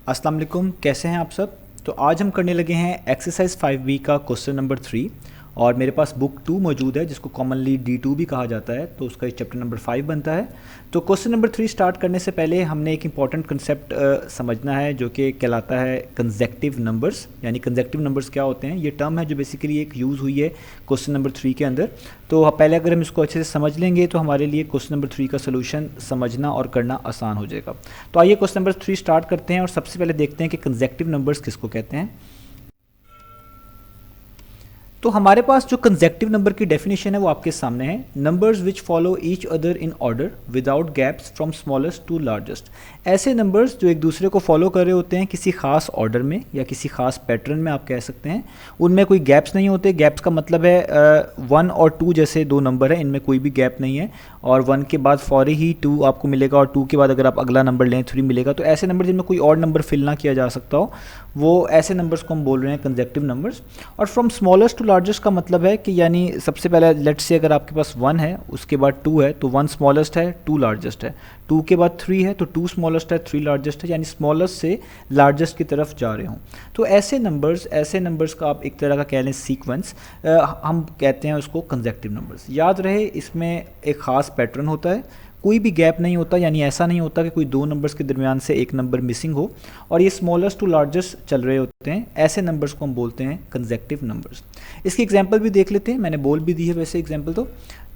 अस्सलाम वालेकुम, कैसे हैं आप सब। तो आज हम करने लगे हैं एक्सरसाइज 5B का क्वेश्चन नंबर 3। और मेरे पास बुक 2 मौजूद है जिसको कॉमनली D2 भी कहा जाता है, तो उसका चैप्टर नंबर 5 बनता है। तो क्वेश्चन नंबर 3 स्टार्ट करने से पहले हमने एक इंपॉर्टेंट कंसेप्ट समझना है जो कि कहलाता है कंसेक्टिव नंबर्स। यानी कंसेक्टिव नंबर्स क्या होते हैं, ये टर्म है जो बेसिकली एक यूज़ हुई है क्वेश्चन नंबर 3 के अंदर। तो पहले अगर हम इसको अच्छे से समझ लेंगे तो हमारे लिए क्वेश्चन नंबर 3 का सोल्यूशन समझना और करना आसान हो जाएगा। तो आइए क्वेश्चन नंबर 3 स्टार्ट करते हैं और सबसे पहले देखते हैं कि कंसेक्टिव नंबर्स किसको कहते हैं। तो हमारे पास जो कंसेक्टिव नंबर की डेफिनेशन है वो आपके सामने है। Numbers which follow each other in order without gaps from smallest to largest. ऐसे नंबर्स जो एक दूसरे को फॉलो कर रहे होते हैं किसी खास ऑर्डर में या किसी खास पैटर्न में, आप कह सकते हैं। उनमें कोई गैप्स नहीं होते। गैप्स का मतलब है 1 और 2 जैसे दो नंबर है, इनमें कोई भी गैप नहीं है और 1 के बाद फौरी ही 2 आपको मिलेगा और 2 के बाद अगर आप अगला नंबर लें 3 मिलेगा। तो ऐसे नंबर जिनमें कोई और नंबर फिल ना किया जा सकता हो, वो ऐसे नंबर्स को हम बोल रहे हैं कंसेक्टिव नंबर्स। और फ्रॉम स्मॉलेस्ट टू लार्जेस्ट का मतलब है कि यानी सबसे पहले लेट्स से अगर आपके पास 1 है, उसके बाद 2 है, तो 1 स्मॉलेस्ट है, 2 लार्जेस्ट है। 2 के बाद 3 है तो 2 स्मॉलेस्ट है, 3 लार्जेस्ट है, यानी स्मॉलेस्ट से लार्जेस्ट की तरफ जा रहे हों। तो ऐसे नंबर्स का आप एक तरह का कह लें सीक्वेंस, हम कहते हैं उसको कंसेक्टिव नंबर्स। याद रहे इसमें एक ख़ास पैटर्न होता है, कोई भी गैप नहीं होता, यानी ऐसा नहीं होता कि कोई दो नंबर्स के दरमियान से एक नंबर मिसिंग हो और ये स्मॉलेस्ट टू लार्जेस्ट चल रहे होते हैं। ऐसे नंबर्स को हम बोलते हैं कंसेक्टिव नंबर्स। इसकी एग्जांपल भी देख लेते हैं, मैंने बोल भी दी है वैसे एग्जांपल। तो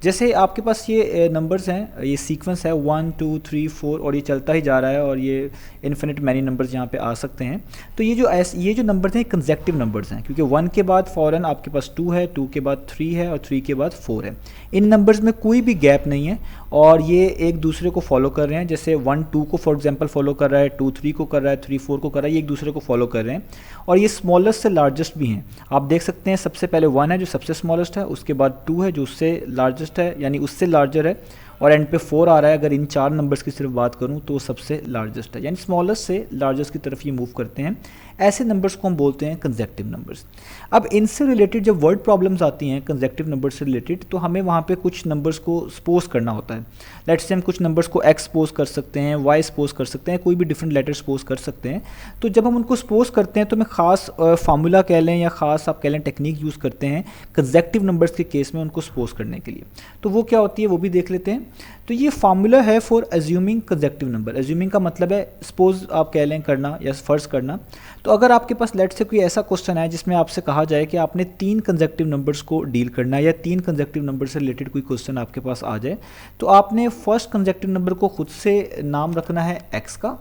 जैसे आपके पास ये नंबर्स हैं, ये सीक्वेंस है 1 2 3 4 और ये चलता ही जा रहा है और ये इन्फिनिट मैनी नंबर्स यहाँ पे आ सकते हैं। तो ये जो नंबर्स हैं कंसेक्टिव नंबर्स हैं, क्योंकि 1 के बाद फ़ौरन आपके पास 2 है, 2 के बाद 3 है और 3 के बाद 4 है। इन नंबर्स में कोई भी गैप नहीं है और ये एक दूसरे को फॉलो कर रहे हैं। जैसे 1 2 को फॉर एग्जांपल फॉलो कर रहा है, 2 3 को कर रहा है, 3 4 को कर रहा है, ये एक दूसरे को फॉलो कर रहे हैं और ये स्मॉलेस्ट से लार्जेस्ट भी हैं। आप देख सकते हैं सबसे पहले 1 है जो सबसे स्मॉलेस्ट है, उसके बाद 2 है जो उससे लार्जेस्ट है यानी उससे लार्जर है, और एंड पे 4 आ रहा है। अगर इन 4 नंबर्स की सिर्फ बात करूं तो सबसे लार्जेस्ट है, यानी स्मॉलेस्ट से लार्जेस्ट की तरफ ये मूव करते हैं। ऐसे नंबर्स को हम बोलते हैं कंसेक्टिव नंबर्स। अब इनसे रिलेटेड जब वर्ड प्रॉब्लम्स आती हैं कंसेक्टिव नंबर्स से रिलेटेड, तो हमें वहाँ पे कुछ नंबर्स को सपोज करना होता है। लेट्स से हम कुछ नंबर्स को एक्स सपोज कर सकते हैं, वाई सपोज कर सकते हैं, कोई भी डिफरेंट लेटर सपोज कर सकते हैं। तो जब हम उनको सपोज करते हैं तो हमें ख़ास फार्मूला कह लें या ख़ास आप कह लें टेक्निक यूज़ करते हैं कंसेक्टिव नंबर्स के केस में उनको सपोज करने के लिए। तो वो क्या होती है वो भी देख लेते हैं। तो ये फार्मूला है for assuming consecutive number. Assuming का मतलब है सपोज आप कह लें करना या फ़र्ज़ करना। तो अगर आपके पास लेट से कोई ऐसा क्वेश्चन है जिसमें आपसे कहा जाए कि आपने 3 कंसेक्टिव नंबर्स को डील करना है या 3 कंसेक्टिव नंबर से रिलेटेड कोई क्वेश्चन आपके पास आ जाए, तो आपने फर्स्ट कंसेक्टिव नंबर को खुद से नाम रखना है x का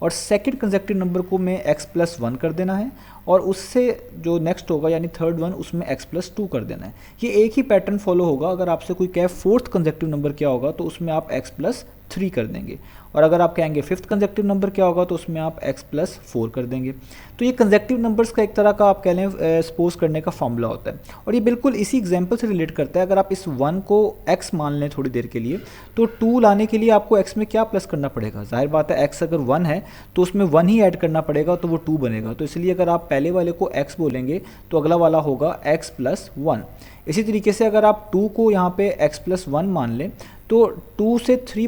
और सेकंड कंसेक्टिव नंबर को में x+1 कर देना है और उससे जो नेक्स्ट होगा यानी थर्ड वन उसमें x+2 कर देना है। ये एक ही पैटर्न फॉलो होगा। अगर आपसे कोई कहे फोर्थ कंसेक्टिव नंबर क्या होगा तो उसमें आप x+3 कर देंगे, और अगर आप कहेंगे फिफ्थ कंसेक्टिव नंबर क्या होगा तो उसमें आप x+4 कर देंगे। तो ये कंसेक्टिव नंबर्स का एक तरह का आप कह लें सपोज करने का फॉर्मूला होता है और ये बिल्कुल इसी एग्जांपल से रिलेट करता है। अगर आप इस 1 को x मान लें थोड़ी देर के लिए, तो 2 लाने के लिए आपको x में क्या प्लस करना पड़ेगा। जाहिर बात है x अगर 1 है तो उसमें 1 ही ऐड करना पड़ेगा तो वो 2 बनेगा। तो इसलिए अगर आप पहले वाले को x बोलेंगे तो अगला वाला होगा x+1। इसी तरीके से अगर आप 2 को यहाँ पे x+1 मान लें तो 2 से 3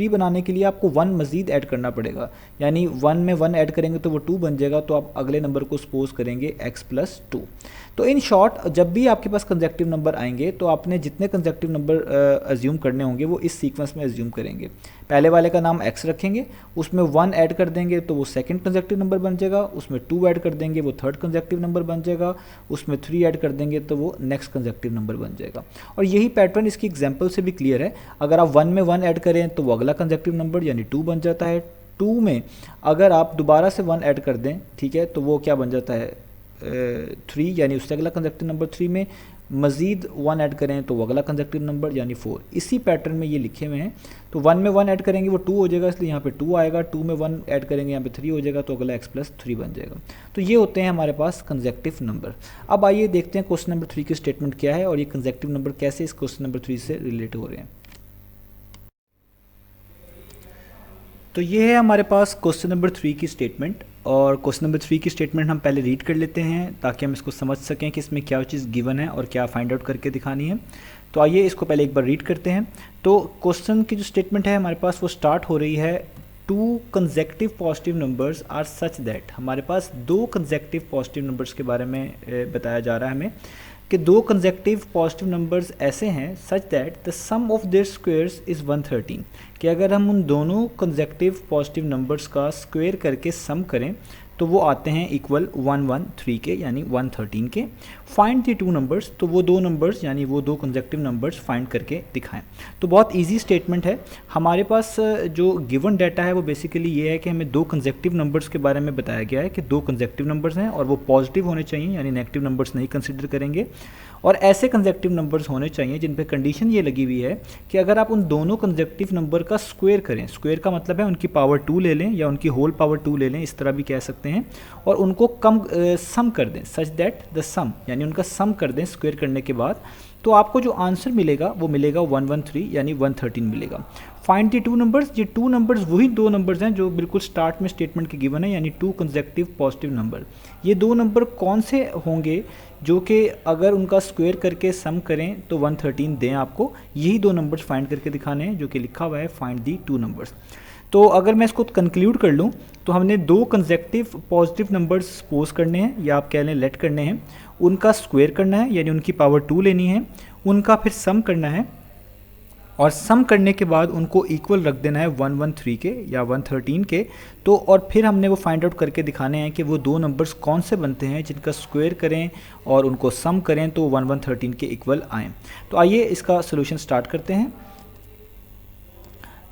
बनाने के लिए आपको 1 मज़ीद ऐड करना पड़ेगा, यानी 1 में 1 ऐड करेंगे तो वो 2 बन जाएगा। तो आप अगले नंबर को सपोज करेंगे x+2। तो इन शॉर्ट जब भी आपके पास कंसेक्टिव नंबर आएंगे तो आपने जितने कंसेक्टिव नंबर अज्यूम करने होंगे वो इस सीक्वेंस में अज्यूम करेंगे। पहले वाले का नाम x रखेंगे, उसमें 1 ऐड कर देंगे तो वो सेकंड कंसेक्टिव नंबर बन जाएगा, उसमें 2 ऐड कर देंगे वो थर्ड कंसेक्टिव नंबर बन जाएगा, उसमें 3 ऐड कर देंगे तो वो नेक्स्ट कंसेक्टिव नंबर बन जाएगा। और यही पैटर्न इसकी एग्जांपल से भी क्लियर है। अगर आप 1 में 1 ऐड करें तो वो अगला कंसेक्टिव नंबर यानी 2 बन जाता है। 2 में अगर आप दोबारा से 1 ऐड कर दें, ठीक है, तो वो क्या बन जाता है 3, यानी उससे अगला कंसेक्टिव नंबर। 3 में मज़ीद 1 ऐड करें तो वो अगला कंसेक्टिव नंबर यानी 4। इसी पैटर्न में ये लिखे हुए हैं। तो 1 में 1 ऐड करेंगे वो 2 हो जाएगा, इसलिए यहाँ पे 2 आएगा। 2 में 1 ऐड करेंगे यहाँ पे 3 हो जाएगा, तो अगला x+3 बन जाएगा। तो ये होते हैं हमारे पास कंसेक्टिव नंबर। अब आइए देखते हैं क्वेश्चन नंबर 3 की स्टेटमेंट क्या है और ये कंसेक्टिव नंबर कैसे इस क्वेश्चन नंबर 3 से रिलेट हो रहे हैं। तो ये है हमारे पास क्वेश्चन नंबर 3 की स्टेटमेंट, और क्वेश्चन नंबर 3 की स्टेटमेंट हम पहले रीड कर लेते हैं ताकि हम इसको समझ सकें कि इसमें क्या चीज़ गिवन है और क्या फाइंड आउट करके दिखानी है। तो आइए इसको पहले एक बार रीड करते हैं। तो क्वेश्चन की जो स्टेटमेंट है हमारे पास वो स्टार्ट हो रही है two consecutive positive numbers are such that, हमारे पास दो कंसेक्टिव पॉजिटिव नंबर्स के बारे में बताया जा रहा है हमें कि दो कंसेक्टिव पॉजिटिव नंबर्स ऐसे हैं such that the sum of their squares is 113, कि अगर हम उन दोनों कंसेक्टिव पॉजिटिव नंबर्स का स्क्वायर करके सम करें तो वो आते हैं इक्वल 113 के यानी 113 के। फाइंड द टू नंबर्स, तो वो दो नंबर्स यानी वो दो कंसेक्टिव नंबर्स फाइंड करके दिखाएं। तो बहुत इजी स्टेटमेंट है। हमारे पास जो गिवन डाटा है वो बेसिकली ये है कि हमें दो कंसेक्टिव नंबर्स के बारे में बताया गया है कि दो कंसेक्टिव नंबर्स हैं और वो पॉजिटिव होने चाहिए यानी नेगेटिव नंबर्स नहीं कंसिडर करेंगे, और ऐसे कंसेक्टिव नंबर्स होने चाहिए जिन पे कंडीशन ये लगी हुई है कि अगर आप उन दोनों कंसेक्टिव नंबर का स्क्वायर करें, स्क्वायर का मतलब है उनकी पावर 2 ले लें या उनकी होल पावर 2 ले लें, इस तरह भी कह सकते हैं, और उनको सम कर दें सच दैट द सम यानी उनका सम कर दें स्क्वायर करने के बाद, तो आपको जो आंसर मिलेगा वो मिलेगा 113 यानी 113 मिलेगा। फाइंड दी टू नंबर्स, ये टू नंबर्स वही दो नंबर्स हैं जो बिल्कुल स्टार्ट में स्टेटमेंट के गिवन है यानी टू कंसेक्टिव पॉजिटिव नंबर। ये दो नंबर कौन से होंगे जो कि अगर उनका स्क्वायर करके सम करें तो 113 दें आपको, यही दो नंबर्स फाइंड करके दिखाने हैं जो कि लिखा हुआ है फाइंड दी टू नंबर्स। तो अगर मैं इसको कंक्लूड कर लूँ तो हमने दो कंसेक्टिव पॉजिटिव नंबर्स सपोज करने हैं या आप कह लें लेट करने हैं, उनका स्क्वायर करना है यानी उनकी पावर 2 लेनी है, उनका फिर सम करना है और सम करने के बाद उनको इक्वल रख देना है 113 के या 113 के। तो और फिर हमने वो फाइंड आउट करके दिखाने हैं कि वो दो नंबर्स कौन से बनते हैं जिनका स्क्वायर करें और उनको सम करें तो 113 के इक्वल आएँ। तो आइए इसका सोल्यूशन स्टार्ट करते हैं।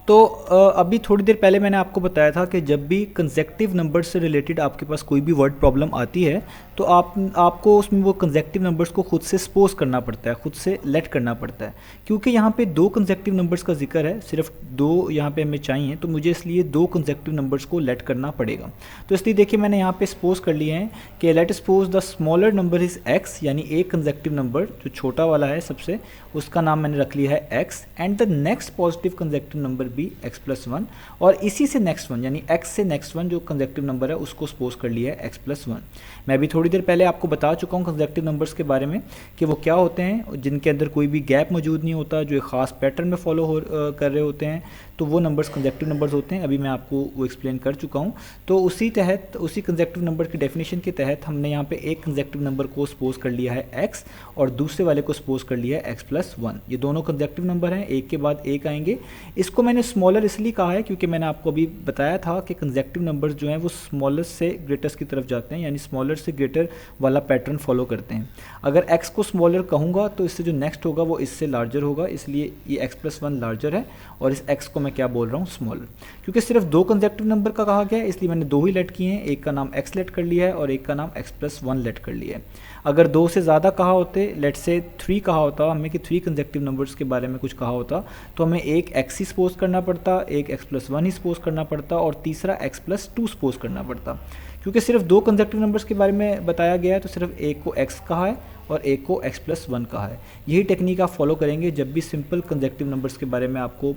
तो अभी थोड़ी देर पहले मैंने आपको बताया था कि जब भी कंसेक्टिव नंबर से रिलेटेड आपके पास कोई भी वर्ड प्रॉब्लम आती है तो आपको उसमें वो कंसेक्टिव नंबर्स को खुद से सपोज करना पड़ता है, खुद से लेट करना पड़ता है, क्योंकि यहाँ पे दो कंसेक्टिव नंबर्स का जिक्र है, सिर्फ दो यहाँ पे हमें चाहिए, तो मुझे इसलिए दो कंसेक्टिव नंबर्स को लेट करना पड़ेगा। तो इसलिए देखिए मैंने यहाँ पे सपोज कर लिए हैं कि let suppose the smaller number is x, यानी एक कंसेक्टिव नंबर जो छोटा वाला है सबसे उसका नाम मैंने रख लिया है x, and the next positive consecutive number भी x+1, और इसी से नेक्स्ट वन यानी x से नेक्स्ट वन जो कंसेक्टिव नंबर है उसको सपोज कर लिया है x+1। मैं भी थोड़ी देर पहले आपको बता चुका हूँ कंसेक्टिव नंबर्स के बारे में कि वो क्या होते हैं, जिनके अंदर कोई भी गैप मौजूद नहीं होता, जो एक ख़ास पैटर्न में फॉलो कर रहे होते हैं, तो वो नंबर्स कंसेक्टिव नंबर्स होते हैं। अभी मैं आपको वो एक्सप्लेन कर चुका हूँ। तो उसी कंसेक्टिव नंबर की डेफिनेशन के तहत हमने यहाँ पे एक कंसेक्टिव नंबर को सपोज कर लिया है x और दूसरे वाले को सपोज कर लिया है x+1। ये दोनों कंसेक्टिव नंबर हैं, एक के बाद एक आएंगे। इसको मैंने स्मॉलर इसलिए कहा है क्योंकि मैंने आपको अभी बताया था कि कंसेक्टिव नंबर्स जो हैं वो स्मॉलर से ग्रेटेस्ट की तरफ जाते हैं, यानी स्मॉलर से ग्रेटर वाला पैटर्न फॉलो करते हैं। अगर x को स्मॉलर कहूँगा तो इससे जो नेक्स्ट होगा वो इससे लार्जर होगा, इसलिए ये x+1 लार्जर है और इस x को मैं क्या बोल रहा हूँ स्मॉलर। क्योंकि सिर्फ दो कंसेक्टिव नंबर का कहा गया है इसलिए मैंने दो ही लेट किए हैं, एक का नाम x लेट कर लिया है और एक का नाम x+1 लेट कर लिया है। अगर दो से ज़्यादा कहा होते, लेट से 3 कहा होता हमें कि 3 कंसेक्टिव नंबर्स के बारे में कुछ कहा होता तो हमें एक x ही सपोज करना पड़ता, एक x+1 ही सपोज करना पड़ता और तीसरा x+2 सपोज करना पड़ता। क्योंकि सिर्फ दो कंसेक्टिव नंबर्स के बारे में बताया गया है तो सिर्फ एक को x कहा है और एक को x+1 कहा है। यही टेक्निक आप फॉलो करेंगे जब भी सिंपल कंसेक्टिव नंबर्स के बारे में आपको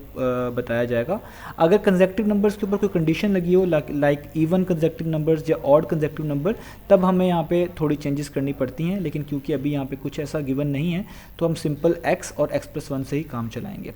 बताया जाएगा। अगर कंसेक्टिव नंबर्स के ऊपर कोई कंडीशन लगी हो लाइक इवन कंसेक्टिव नंबर्स या ऑड कंसेक्टिव नंबर, तब हमें यहाँ पे थोड़ी चेंजेस करनी पड़ती हैं, लेकिन क्योंकि अभी यहाँ पे कुछ ऐसा गिवन नहीं है तो हम सिंपल x और x+1 से ही काम चलाएँगे।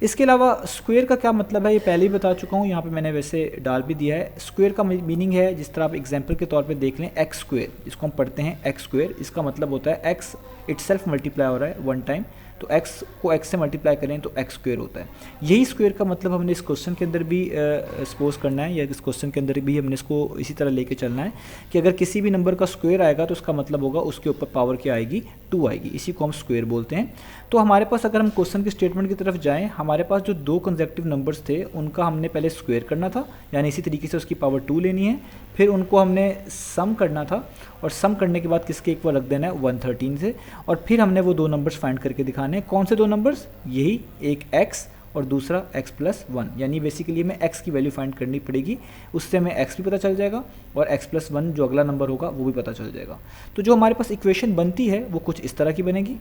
इसके अलावा स्क्वायर का क्या मतलब है ये पहले ही बता चुका हूँ, यहाँ पे मैंने वैसे डाल भी दिया है। स्क्वायर का मीनिंग है, जिस तरह आप एग्जांपल के तौर पे देख लें, एक्स स्क्वायर, इसको हम पढ़ते हैं एक्स स्क्वायर, इसका मतलब होता है एक्स इटसेल्फ मल्टीप्लाई हो रहा है वन टाइम, तो x को x से मल्टीप्लाई करें तो x स्क्वायर होता है। यही स्क्वायर का मतलब हमने इस क्वेश्चन के अंदर भी सपोज करना है, या इस क्वेश्चन के अंदर भी हमने इसको इसी तरह लेके चलना है कि अगर किसी भी नंबर का स्क्वायर आएगा तो उसका मतलब होगा उसके ऊपर पावर क्या आएगी, 2 आएगी, इसी को हम स्क्वायर बोलते हैं। तो हमारे पास अगर हम क्वेश्चन के स्टेटमेंट की तरफ जाएँ, हमारे पास जो दो कंसेक्टिव नंबर्स थे उनका हमने पहले स्क्वायर करना था, यानी इसी तरीके से उसकी पावर 2 लेनी है, फिर उनको हमने सम करना था और सम करने के बाद किसके इक्वल रख देना है 113 से, और फिर हमने वो दो नंबर्स फाइंड करके दिखाने हैं। कौन से दो नंबर्स, यही एक x और दूसरा x+1, यानी बेसिकली हमें x की वैल्यू फाइंड करनी पड़ेगी, उससे हमें x भी पता चल जाएगा और x+1 जो अगला नंबर होगा वो भी पता चल जाएगा। तो जो हमारे पास इक्वेशन बनती है वो कुछ इस तरह की बनेगी।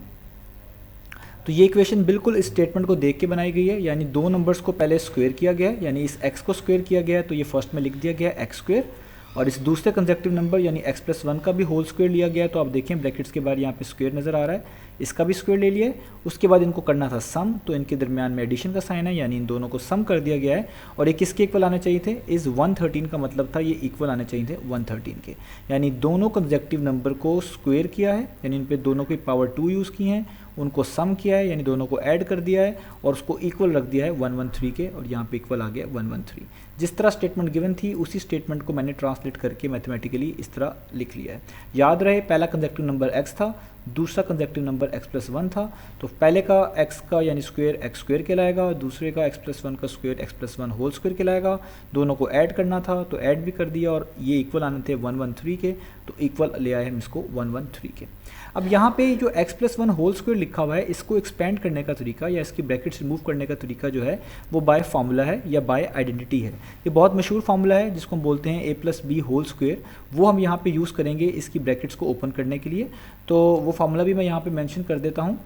तो ये इक्वेशन बिल्कुल इस स्टेटमेंट को देख के बनाई गई है, यानी दो नंबर्स को पहले स्क्वायर किया गया है, यानी इस x को स्क्वायर किया गया है तो ये फर्स्ट में लिख दिया गया है x स्क्वायर, और इस दूसरे कंसेक्टिव नंबर यानी x+1 का भी होल स्क्वायर लिया गया है। तो आप देखें ब्रैकेट्स के बाहर यहाँ पे स्क्वायर नज़र आ रहा है, इसका भी स्क्वायर ले लिया है। उसके बाद इनको करना था सम, तो इनके दरमियान में एडिशन का साइन है, यानी इन दोनों को सम कर दिया गया है। और ये किसके इक्वल आने चाहिए थे, इस 113 का मतलब था ये इक्वल आने चाहिए थे 113 के, यानी दोनों कंसेक्टिव नंबर को स्क्वायर किया है, यानी इन पे दोनों की पावर 2 यूज़ की हैं, उनको सम किया है, यानी दोनों को ऐड कर दिया है और उसको इक्वल रख दिया है 113 के, और यहाँ पे इक्वल आ गया 113। जिस तरह स्टेटमेंट गिवन थी उसी स्टेटमेंट को मैंने ट्रांसलेट करके मैथमेटिकली इस तरह लिख लिया है। याद रहे पहला कंसेक्टिव नंबर x था, दूसरा कंसेक्टिव नंबर x+1 था, तो पहले का x का यानी स्क्वायर x स्क्वायर कहलाएगा, दूसरे का x+1 का स्क्वायर x+1 होल स्क्वायर कहलाएगा। दोनों को ऐड करना था तो ऐड भी कर दिया, और ये इक्वल आने थे 113 के, तो इक्वल ले आए हम इसको 113 के। अब यहाँ पे जो x+1 होल स्क्वायर लिखा हुआ है, इसको एक्सपेंड करने का तरीका या इसकी ब्रैकेट्स रिमूव करने का तरीका जो है वो बाय फार्मूला है या बाय आइडेंटिटी है। ये बहुत मशहूर फार्मूला है जिसको हम बोलते हैं a+b होल स्क्वायर, वो हम यहाँ पे यूज़ करेंगे इसकी ब्रैकेट्स को ओपन करने के लिए। तो वो फार्मूला भी मैं यहाँ पे मेंशन कर देता हूँ।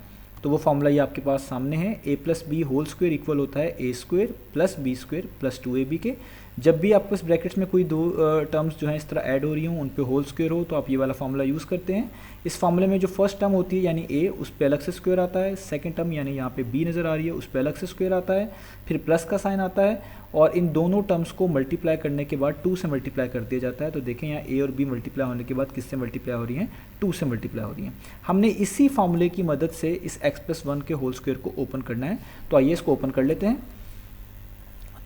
तो वो फार्मूला ये आपके पास सामने है, a+b होल स्क्वायर इक्वल होता है a square plus b square plus 2ab के। जब भी आपको इस ब्रैकेट्स में कोई दो टर्म्स जो हैं इस तरह ऐड हो रही हों, उन पे होल स्क्वायर हो, तो आप ये वाला फार्मूला यूज़ करते हैं। इस फार्मूले में जो फर्स्ट टर्म होती है यानी a, उस पे अलग से स्क्वायर आता है, सेकंड टर्म यानी यहाँ पे b नज़र आ रही है, उस पे अलग से स्क्वायर आता है, फिर प्लस का साइन आता है, और इन दोनों टर्म्स को मल्टीप्लाई करने के बाद 2 से मल्टीप्लाई कर दिया जाता है। तो देखें यहाँ a और b मल्टीप्लाई होने के बाद किससे मल्टीप्लाई हो रही हैं, 2 से मल्टीप्लाई हो रही हैं। हमने इसी फार्मूले की मदद से इस x+1 के होल स्क्वायर को ओपन करना है, तो आइए इसको ओपन कर लेते हैं।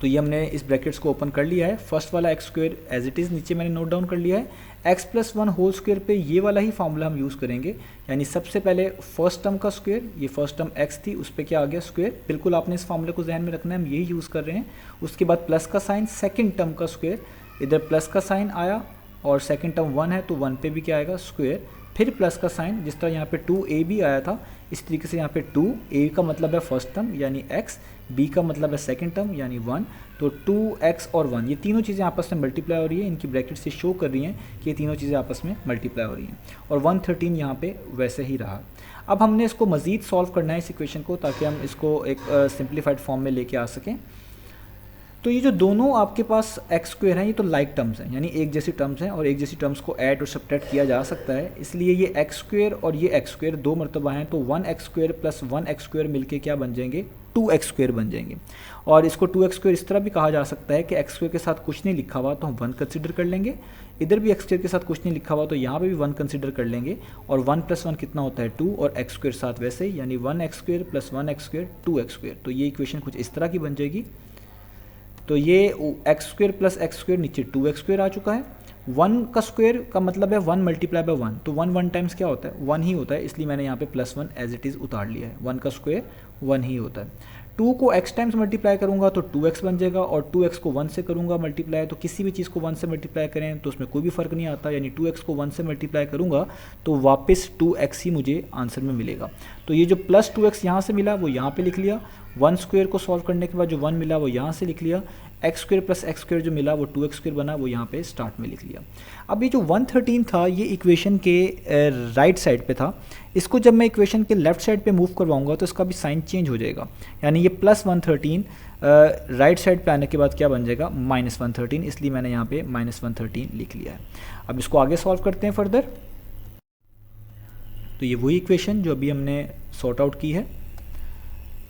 तो ये हमने इस ब्रैकेट्स को ओपन कर लिया है। फर्स्ट वाला x square as it is नीचे मैंने नोट डाउन कर लिया है। x+1 होल स्क्वायर पे ये वाला ही फार्मूला हम यूज़ करेंगे, यानी सबसे पहले फर्स्ट टर्म का स्क्वायर, ये फर्स्ट टर्म x थी, उस पर क्या आ गया स्क्वायर, बिल्कुल आपने इस फार्मूले को जहन में रखना है, हम यही यूज़ कर रहे हैं। उसके बाद प्लस का साइन, सेकेंड टर्म का स्क्वायर, इधर प्लस का साइन आया और सेकेंड टर्म 1 है तो 1 पे भी क्या आएगा स्क्वायर, फिर प्लस का साइन, जिस तरह यहाँ पे 2ab आया था इस तरीके से यहाँ पे 2a का मतलब है फर्स्ट टर्म यानी x, b का मतलब है सेकंड टर्म यानी 1, तो 2x और 1 ये तीनों चीज़ें आपस में मल्टीप्लाई हो रही है। इनकी ब्रैकेट से शो कर रही हैं कि ये तीनों चीज़ें आपस में मल्टीप्लाई हो रही हैं, और 113 यहाँ पे वैसे ही रहा। अब हमने इसको मज़ीद सॉल्व करना है इस इक्वेशन को, ताकि हम इसको एक सिंप्लीफाइड फॉर्म में लेके आ सकें। तो ये जो दोनों आपके पास एक्स स्क्वायर हैं ये तो लाइक टर्म्स हैं, यानी एक जैसी टर्म्स हैं, और एक जैसी टर्म्स को ऐड और सब्ट्रैक्ट किया जा सकता है, इसलिए ये एक्स स्क्वायर और ये एक्स स्क्वायर दो मरतबा हैं, तो 1x square plus 1x square मिलके क्या बन जाएंगे 2x स्क्वायर बन जाएंगे। और इसको 2x स्क्वायर इस तरह भी कहा जा सकता है कि एक्स स्क्वायर के साथ कुछ नहीं लिखा हुआ तो हम 1 कंसिडर कर लेंगे, इधर भी एक्स स्क्वायर के साथ कुछ नहीं लिखा हुआ तो यहाँ पे भी 1 कंसिडर कर लेंगे, और 1 + 1 कितना होता है 2, और एक्स स्क्वायर साथ वैसे ही, यानी 1x square plus 1x square 2x square. तो ये इक्वेशन कुछ इस तरह की बन जाएगी। तो ये x square plus x square नीचे 2x स्क्वायर आ चुका है। 1 का स्क्वायर का मतलब है 1 मल्टीप्लाई बाय 1, तो 1 टाइम्स क्या होता है 1 ही होता है, इसलिए मैंने यहाँ पे +1 एज इट इज़ उतार लिया है। 1 का स्क्वायर 1 ही होता है। 2 को x टाइम्स मल्टीप्लाई करूँगा तो 2x बन जाएगा, और 2x को 1 से करूँगा मल्टीप्लाई, तो किसी भी चीज़ को 1 से मल्टीप्लाई करें तो उसमें कोई भी फ़र्क नहीं आता, यानी 2x को 1 से मल्टीप्लाई करूँगा तो वापस 2x ही मुझे आंसर में मिलेगा। तो ये जो प्लस 2x यहाँ से मिला वो यहाँ पे लिख लिया, 1 स्क्वायर को सॉल्व करने के बाद जो 1 मिला वो यहाँ से लिख लिया, x square plus x square जो मिला वो 2x स्क्वायर बना, वो यहाँ पे स्टार्ट में लिख लिया। अब ये जो 113 था ये इक्वेशन के राइट साइड पे था, इसको जब मैं इक्वेशन के लेफ्ट साइड पे मूव करवाऊंगा तो इसका भी साइन चेंज हो जाएगा, यानी ये +113 राइट साइड पे आने के बाद क्या बन जाएगा -113, इसलिए मैंने यहाँ पे -113 लिख लिया है। अब इसको आगे सॉल्व करते हैं फर्दर। तो ये वही इक्वेशन जो अभी हमने सॉर्ट आउट की है।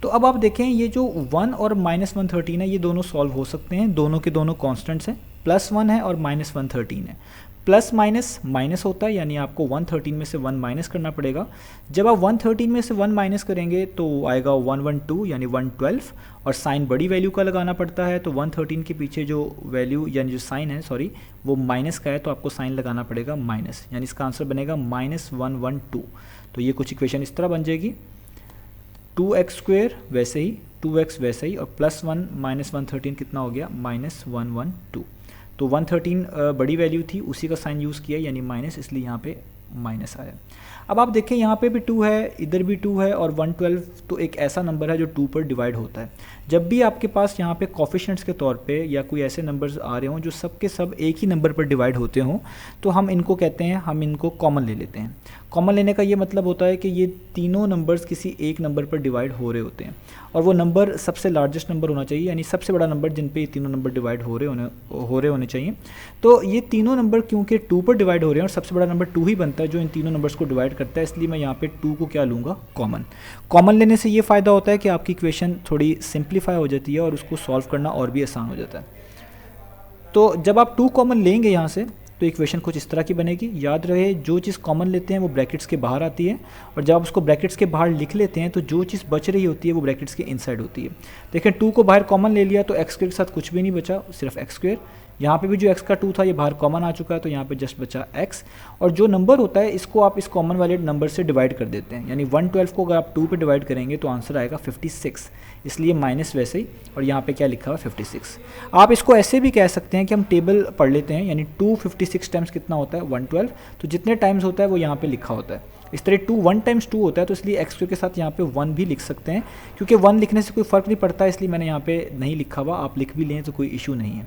तो अब आप देखें ये जो 1 और -113 है ये दोनों सॉल्व हो सकते हैं, दोनों के दोनों कांस्टेंट्स हैं, +1 है और -113 है। प्लस माइनस माइनस होता है, यानी आपको 113 में से 1 माइनस करना पड़ेगा। जब आप 113 में से 1 माइनस करेंगे तो आएगा 112 यानी 112, और साइन बड़ी वैल्यू का लगाना पड़ता है, तो 113 के पीछे जो वैल्यू यानी जो साइन है सॉरी वो माइनस का है, तो आपको साइन लगाना पड़ेगा माइनस, यानी इसका आंसर बनेगा -112। तो ये कुछ इक्वेशन इस तरह बन जाएगी, 2x स्क्वायर वैसे ही 2x वैसे ही, और +1 -113 कितना हो गया -112। तो 113 बड़ी वैल्यू थी, उसी का साइन यूज़ किया यानी माइनस, इसलिए यहाँ पे माइनस आया। अब आप देखें यहाँ पे भी 2 है, इधर भी 2 है, और 112 तो एक ऐसा नंबर है जो 2 पर डिवाइड होता है। जब भी आपके पास यहाँ पे कोफिशिएंट्स के तौर पे या कोई ऐसे नंबर्स आ रहे हों जो सब के सब एक ही नंबर पर डिवाइड होते हों, तो हम इनको कहते हैं, हम इनको कॉमन ले लेते हैं। कॉमन लेने का ये मतलब होता है कि ये तीनों नंबर्स किसी एक नंबर पर डिवाइड हो रहे होते हैं और वो नंबर सबसे लार्जेस्ट नंबर होना चाहिए, यानी सबसे बड़ा नंबर जिन पे ये तीनों नंबर डिवाइड हो रहे होने चाहिए। तो ये तीनों नंबर क्योंकि 2 पर डिवाइड हो रहे हैं और सबसे बड़ा नंबर 2 ही बनता है जो इन तीनों नंबर्स को डिवाइड करता है, इसलिए मैं यहाँ पे 2 को क्या लूँगा, कॉमन। कॉमन लेने से ये फ़ायदा होता है कि आपकी इक्वेशन थोड़ी सिंप्लीफाई हो जाती है और उसको सॉल्व करना और भी आसान हो जाता है। तो जब आप 2 कॉमन लेंगे यहाँ से तो इक्वेशन कुछ इस तरह की बनेगी। याद रहे जो चीज़ कॉमन लेते हैं वो ब्रैकेट्स के बाहर आती है और जब आप उसको ब्रैकेट्स के बाहर लिख लेते हैं तो जो चीज़ बच रही होती है वो ब्रैकेट्स के इनसाइड होती है। देखें 2 को बाहर कॉमन ले लिया तो एक्स स्क्वायर के साथ कुछ भी नहीं बचा, सिर्फ एक्स स्क्वायर। यहाँ पे भी जो x का 2 था ये बाहर कॉमन आ चुका है तो यहाँ पे जस्ट बचा x, और जो नंबर होता है इसको आप इस कॉमन वाले नंबर से डिवाइड कर देते हैं, यानी 112 को अगर आप 2 पे डिवाइड करेंगे तो आंसर आएगा 56, इसलिए माइनस वैसे ही, और यहाँ पे क्या लिखा हुआ 56। आप इसको ऐसे भी कह सकते हैं कि हम टेबल पढ़ लेते हैं, यानी 256 टाइम्स कितना होता है 112, तो जितने टाइम्स होता है वो यहाँ पे लिखा होता है। इस तरह 2 1 टाइम्स 2 होता है तो इसलिए एक्स स्क्वायर के साथ यहाँ पे 1 भी लिख सकते हैं, क्योंकि 1 लिखने से कोई फ़र्क नहीं पड़ता इसलिए मैंने यहाँ पे नहीं लिखा हुआ, आप लिख भी लें तो कोई इशू नहीं है।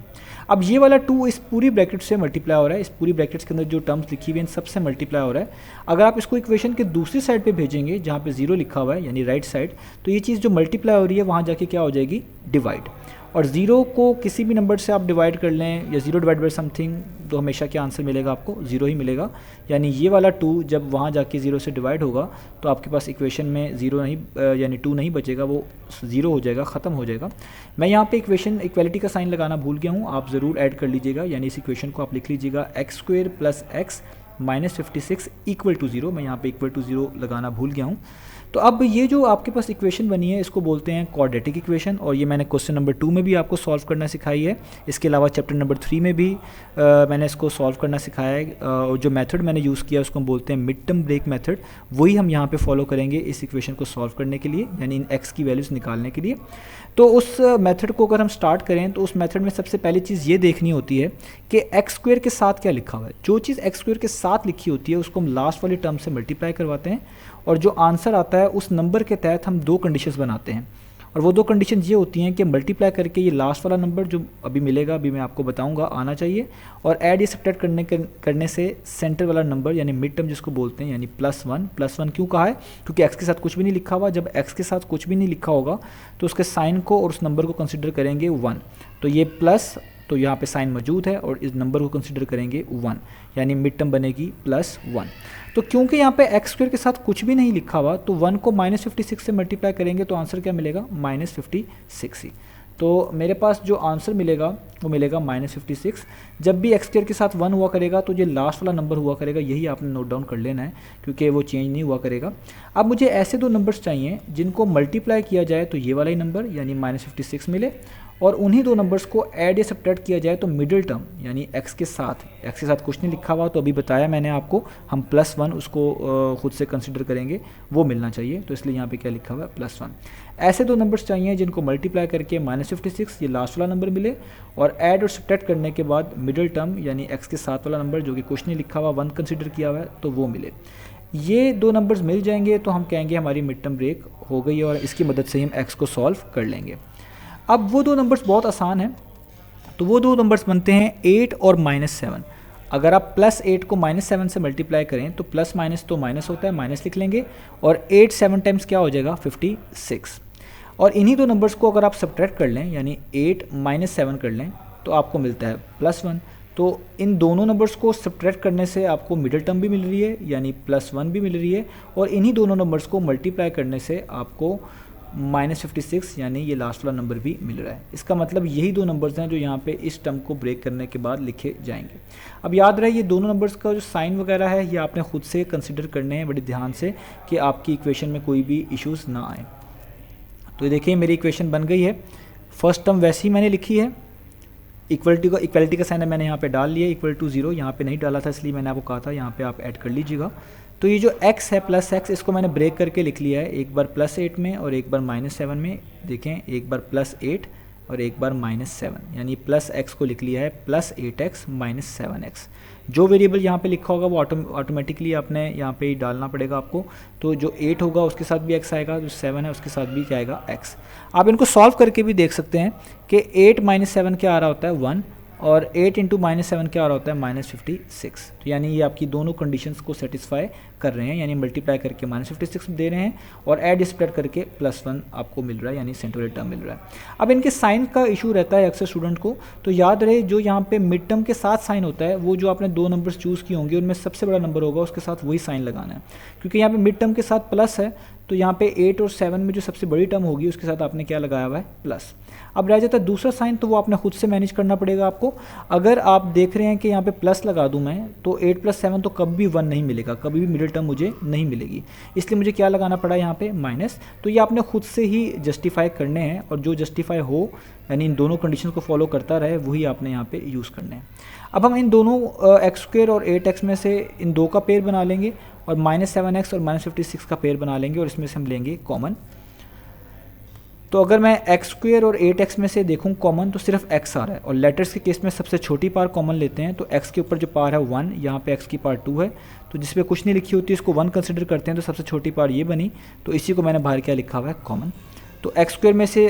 अब ये वाला 2 इस पूरी ब्रैकेट से मल्टीप्लाई हो रहा है, इस पूरी ब्रैकेट्स के अंदर जो टर्म्स लिखी हुई हैं इन सबसे मल्टीप्लाई हो रहा है। अगर आप इसको इक्वेशन के दूसरी साइड पे भेजेंगे जहाँ पे 0 लिखा हुआ है यानी राइट साइड, तो ये चीज़ जो मल्टीप्लाई हो रही है वहाँ जाके क्या हो जाएगी, डिवाइड। और 0 को किसी भी नंबर से आप डिवाइड कर लें या 0 डिवाइड बाई समथिंग तो हमेशा क्या आंसर मिलेगा, आपको 0 ही मिलेगा। यानी ये वाला 2 जब वहाँ जाके 0 से डिवाइड होगा तो आपके पास इक्वेशन में 0 नहीं यानी 2 नहीं बचेगा, वो 0 हो जाएगा, ख़त्म हो जाएगा। मैं यहाँ पे इक्वेशन इक्वालिटी का साइन लगाना भूल गया हूँ, आप ज़रूर ऐड कर लीजिएगा, यानी इस इक्वेशन को आप लिख लीजिएगा x square plus x minus 56 equal to 0। मैं यहाँ पे इक्वल टू 0 लगाना भूल गया हूँ। तो अब ये जो आपके पास इक्वेशन बनी है इसको बोलते हैं क्वाड्रेटिक इक्वेशन, और ये मैंने क्वेश्चन नंबर 2 में भी आपको सॉल्व करना सिखाई है। इसके अलावा चैप्टर नंबर 3 में भी मैंने इसको सॉल्व करना सिखाया है, और जो मेथड मैंने यूज़ किया उसको हम बोलते हैं मिड टर्म ब्रेक मेथड, वही हम यहाँ पे फॉलो करेंगे इस इक्वेशन को सॉल्व करने के लिए, यानी इन एक्स की वैल्यूज़ निकालने के लिए। तो उस मेथड को अगर हम स्टार्ट करें तो उस मेथड में सबसे पहली चीज़ ये देखनी होती है कि एक्स स्क्वायर के साथ क्या लिखा हुआ है। जो चीज़ एक्स स्क्वायर के साथ लिखी होती है उसको हम लास्ट वाली टर्म से मल्टीप्लाई करवाते हैं, और जो आंसर आता है उस नंबर के तहत हम 2 कंडीशंस बनाते हैं, और वो 2 कंडीशन ये होती हैं कि मल्टीप्लाई करके ये लास्ट वाला नंबर जो अभी मिलेगा, अभी मैं आपको बताऊंगा, आना चाहिए, और ऐड या सब्ट्रैक्ट करने से सेंटर वाला नंबर यानी मिड टर्म जिसको बोलते हैं यानी +1। +1 क्यों कहा है, क्योंकि एक्स के साथ कुछ भी नहीं लिखा हुआ। जब एक्स के साथ कुछ भी नहीं लिखा होगा तो उसके साइन को और उस नंबर को कंसिडर करेंगे 1, तो ये प्लस, तो यहाँ पे साइन मौजूद है और इस नंबर को कंसिडर करेंगे 1, यानी मिड टर्म बनेगी +1। तो क्योंकि यहाँ पे एक्स स्क्वायर के साथ कुछ भी नहीं लिखा हुआ तो 1 को -56 से मल्टीप्लाई करेंगे तो आंसर क्या मिलेगा, -56 ही। तो मेरे पास जो आंसर मिलेगा वो मिलेगा -56। जब भी एक्स स्क्वायर के साथ 1 हुआ करेगा तो ये लास्ट वाला नंबर हुआ करेगा, यही आपने नोट डाउन कर लेना है क्योंकि वो चेंज नहीं हुआ करेगा। अब मुझे ऐसे 2 नंबर्स चाहिए जिनको मल्टीप्लाई किया जाए तो ये वाला ही नंबर यानी -56 मिले, और उन्हीं 2 नंबर्स को ऐड या सब्ट्रैक्ट किया जाए तो मिडिल टर्म यानी एक्स के साथ कुछ नहीं लिखा हुआ, तो अभी बताया मैंने आपको, हम +1 उसको खुद से कंसिडर करेंगे, वो मिलना चाहिए, तो इसलिए यहाँ पे क्या लिखा हुआ है +1। ऐसे 2 नंबर्स चाहिए जिनको मल्टीप्लाई करके -56 ये लास्ट वाला नंबर मिले, और ऐड और सब्ट्रैक्ट करने के बाद मिडिल टर्म यानी एक्स के साथ वाला नंबर जो कि कुछ नहीं लिखा हुआ 1 कंसिडर किया हुआ है तो वो मिले। ये 2 नंबर्स मिल जाएंगे तो हम कहेंगे हमारी मिड टर्म ब्रेक हो गई, और इसकी मदद से हम एक्स को सॉल्व कर लेंगे। अब वो 2 नंबर्स बहुत आसान हैं, तो वो 2 नंबर्स बनते हैं 8 और -7। अगर आप +8 को -7 से मल्टीप्लाई करें तो प्लस माइनस तो माइनस होता है, माइनस लिख लेंगे, और 8 7 टाइम्स क्या हो जाएगा 56। और इन्हीं 2 नंबर्स को अगर आप सब्ट्रैक्ट कर लें यानी 8 - 7 कर लें तो आपको मिलता है +1। तो इन दोनों नंबर्स को सब्ट्रैक्ट करने से आपको मिडिल टर्म भी मिल रही है यानी +1 भी मिल रही है, और इन्हीं दोनों नंबर्स को मल्टीप्लाई करने से आपको -56 यानी ये लास्ट वाला नंबर भी मिल रहा है। इसका मतलब यही 2 नंबर्स हैं जो यहाँ पे इस टर्म को ब्रेक करने के बाद लिखे जाएंगे। अब याद रहे ये दोनों नंबर्स का जो साइन वगैरह है ये आपने खुद से कंसिडर करने हैं बड़े ध्यान से कि आपकी इक्वेशन में कोई भी इश्यूज़ ना आए। तो देखिए मेरी इक्वेशन बन गई है, फर्स्ट टर्म वैसे ही मैंने लिखी है, इक्वलिटी का साइन मैंने यहाँ पे डाल लिया, =0 यहाँ पे नहीं डाला था इसलिए मैंने आपको कहा था यहाँ पे आप ऐड कर लीजिएगा। तो ये जो x है +x इसको मैंने ब्रेक करके लिख लिया है, एक बार +8 में और एक बार -7 में। देखें एक बार +8 और एक बार -7, यानी +x को लिख लिया है +8x - 7x। जो वेरिएबल यहाँ पे लिखा होगा वो ऑटोमेटिकली आपने यहाँ पे ही डालना पड़ेगा आपको। तो जो 8 होगा उसके साथ भी x आएगा, जो 7 है उसके साथ भी क्या आएगा x। आप इनको सॉल्व करके भी देख सकते हैं कि 8 - 7 क्या आ रहा होता है 1, और 8 × -7 क्या आ रहा होता है -56। तो यानी ये आपकी दोनों कंडीशंस को सेटिस्फाई कर रहे हैं, यानी मल्टीप्लाई करके -56 दे रहे हैं और ऐड स्प्रेड करके +1 आपको मिल रहा है, यानी सेंटर वाली टर्म मिल रहा है। अब इनके साइन का इशू रहता है अक्सर स्टूडेंट को, तो याद रहे जो यहाँ पे मिड टर्म के साथ साइन होता है, वो जो आपने 2 नंबर्स चूज़ किए होंगे उनमें सबसे बड़ा नंबर होगा उसके साथ वही साइन लगाना है, क्योंकि यहाँ पे मिड टर्म के साथ प्लस है, तो यहाँ पे 8 और 7 में जो सबसे बड़ी टर्म होगी उसके साथ आपने क्या लगाया हुआ है, प्लस। अब रह जाता है दूसरा साइन, तो वो आपने खुद से मैनेज करना पड़ेगा आपको। अगर आप देख रहे हैं कि यहाँ पे प्लस लगा दूं मैं, तो 8 + 7 तो कभी भी 1 नहीं मिलेगा, कभी भी मिडिल टर्म मुझे नहीं मिलेगी, इसलिए मुझे क्या लगाना पड़ा यहाँ पे, माइनस। तो ये आपने खुद से ही जस्टिफाई करने हैं, और जो जस्टिफाई हो यानी इन दोनों कंडीशन को फॉलो करता रहे वही आपने यहाँ पे यूज़ करने हैं। अब हम इन दोनों x² और 8x में से इन दो का पेयर बना लेंगे और -7x और -56 का पेयर बना लेंगे और इसमें से हम लेंगे कॉमन। तो अगर मैं x² और 8x में से देखूं कॉमन, तो सिर्फ x आ रहा है, और लेटर्स के केस में सबसे छोटी पार कॉमन लेते हैं, तो x के ऊपर जो पार है 1, यहाँ पे x की पार 2 है, तो जिस पे कुछ नहीं लिखी होती इसको 1 कंसिडर करते हैं, तो सबसे छोटी पार ये बनी, तो इसी को मैंने बाहर क्या लिखा हुआ है, कॉमन। तो x² में से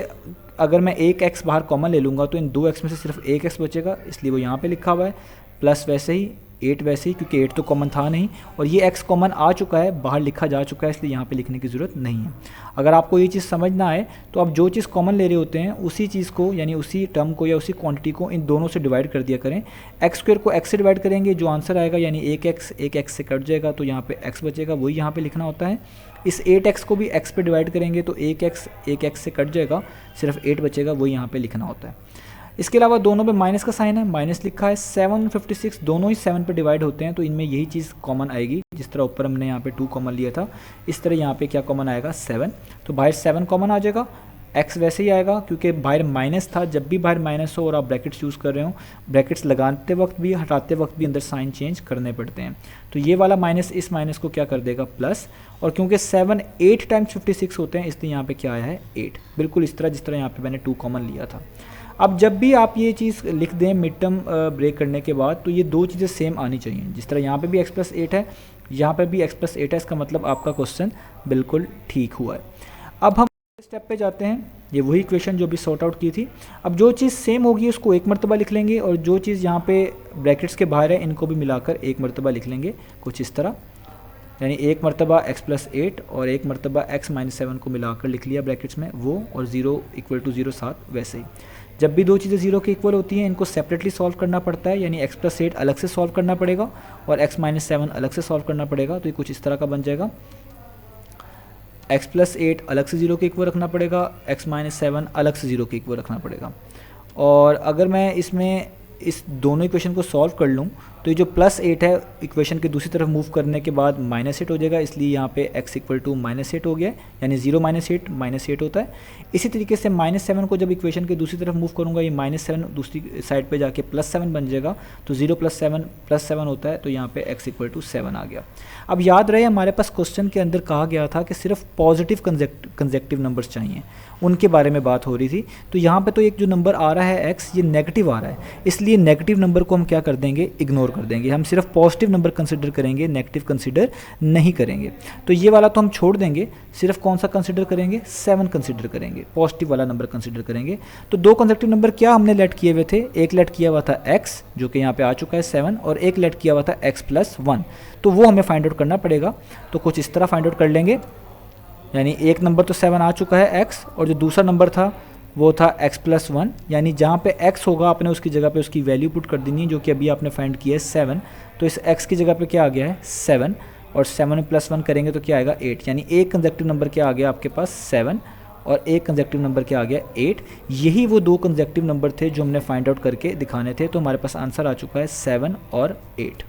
अगर मैं एक x बाहर कॉमन ले लूँगा तो इन 2x में से सिर्फ एक x बचेगा, इसलिए वो यहाँ पे लिखा हुआ है, प्लस वैसे ही 8 वैसे ही, क्योंकि 8 तो कॉमन था नहीं, और ये x कॉमन आ चुका है, बाहर लिखा जा चुका है, इसलिए यहाँ पे लिखने की ज़रूरत नहीं है। अगर आपको ये चीज़ समझ ना आए तो आप जो चीज़ कॉमन ले रहे होते हैं उसी चीज़ को, यानी उसी टर्म को या उसी क्वांटिटी को इन दोनों से डिवाइड कर दिया करें। x² को x से डिवाइड करेंगे, जो आंसर आएगा यानी एक x से कट जाएगा, तो यहाँ पे x बचेगा, वही यहाँ पे लिखना होता है। इस 8x को भी x पे डिवाइड करेंगे तो एक x से कट जाएगा, सिर्फ 8 बचेगा, वही यहाँ पे लिखना होता है। इसके अलावा दोनों पे माइनस का साइन है, माइनस लिखा है। 7 56 दोनों ही 7 पे डिवाइड होते हैं, तो इनमें यही चीज़ कॉमन आएगी, जिस तरह ऊपर हमने यहाँ पे 2 कॉमन लिया था, इस तरह यहाँ पे क्या कॉमन आएगा, 7। तो बाहर 7 कॉमन आ जाएगा, x वैसे ही आएगा क्योंकि बाहर माइनस था। जब भी बाहर माइनस हो और आप ब्रैकेट्स यूज़ कर रहे हो, ब्रैकेट्स लगाते वक्त भी हटाते वक्त भी अंदर साइन चेंज करने पड़ते हैं, तो ये वाला माइनस इस माइनस को क्या कर देगा, प्लस। और क्योंकि 7 8 टाइम्स 56 होते हैं, इसलिए यहाँ पे क्या आया है, 8, बिल्कुल इस तरह जिस तरह यहाँ पे मैंने 2 कॉमन लिया था। अब जब भी आप ये चीज़ लिख दें मिड टर्म ब्रेक करने के बाद, तो ये दो चीज़ें सेम आनी चाहिए, जिस तरह यहाँ पे भी x + 8 है, यहाँ पे भी x + 8 है, इसका मतलब आपका क्वेश्चन बिल्कुल ठीक हुआ है। अब हम स्टेप पे जाते हैं, ये वही इक्वेशन जो भी सॉर्ट आउट की थी। अब जो चीज़ सेम होगी उसको एक मरतबा लिख लेंगे, और जो चीज़ यहाँ पे ब्रैकेट्स के बाहर है इनको भी मिलाकर एक मरतबा लिख लेंगे, कुछ इस तरह, यानी एक मरतबा x + 8 और एक मरतबा x - 7 को मिलाकर लिख लिया ब्रैकेट्स में वो, और 0 = 0 7 वैसे ही। जब भी दो चीज़ें 0 के इक्वल होती हैं इनको सेपरेटली सॉल्व करना पड़ता है, यानी x + 8 अलग से सॉल्व करना पड़ेगा और x - 7 अलग से सॉल्व करना पड़ेगा, तो ये कुछ इस तरह का बन जाएगा। x + 8 अलग से 0 के इक्वल रखना पड़ेगा, x - 7 अलग से 0 के इक्वल रखना पड़ेगा। और अगर मैं इसमें इस दोनों इक्वेशन को सॉल्व कर लूँ तो ये जो +8 है इक्वेशन के दूसरी तरफ मूव करने के बाद -8 हो जाएगा, इसलिए यहाँ पे x = -8 हो गया, यानी 0 - 8 -8 होता है। इसी तरीके से -7 को जब इक्वेशन के दूसरी तरफ मूव करूँगा, ये -7 दूसरी साइड पे जाके +7 बन जाएगा, तो 0 + 7 +7 होता है, तो यहाँ पे x = 7 आ गया। अब याद रहे हमारे पास क्वेश्चन के अंदर कहा गया था कि सिर्फ पॉजिटिव कंसेक्टिव नंबर्स चाहिए, उनके बारे में बात हो रही थी। तो यहाँ पे तो एक जो नंबर आ रहा है x, ये नेगेटिव आ रहा है, इसलिए नेगेटिव नंबर को हम क्या कर देंगे, इग्नोर कर देंगे। हम सिर्फ पॉजिटिव नंबर कंसिडर करेंगे, नेगेटिव कंसिडर नहीं करेंगे। तो ये वाला तो हम छोड़ देंगे, सिर्फ कौन सा कंसिडर करेंगे, 7 कंसिडर करेंगे, पॉजिटिव वाला नंबर कंसिडर करेंगे। तो दो कंसेक्टिव नंबर क्या हमने लेट किए हुए थे, एक लेट किया हुआ था x जो कि यहाँ पे आ चुका है 7, और एक लेट किया हुआ था x + 1, तो वो हमें फाइंड आउट करना पड़ेगा। तो कुछ इस तरह फाइंड आउट कर लेंगे, यानी एक नंबर तो 7 आ चुका है x, और जो दूसरा नंबर था वो था x + 1, यानी जहाँ पे x होगा आपने उसकी जगह पे उसकी वैल्यू पुट कर देनी है, जो कि अभी आपने फाइंड किया है 7, तो इस x की जगह पे क्या आ गया है 7, और 7 में +1 करेंगे तो क्या आएगा 8, यानी एक कंसेक्टिव नंबर क्या आ गया आपके पास 7, और एक कंसेक्टिव नंबर क्या आ गया 8। यही वो दो कंसेक्टिव नंबर थे जो हमने फाइंड आउट करके दिखाने थे, तो हमारे पास आंसर आ चुका है 7 और 8।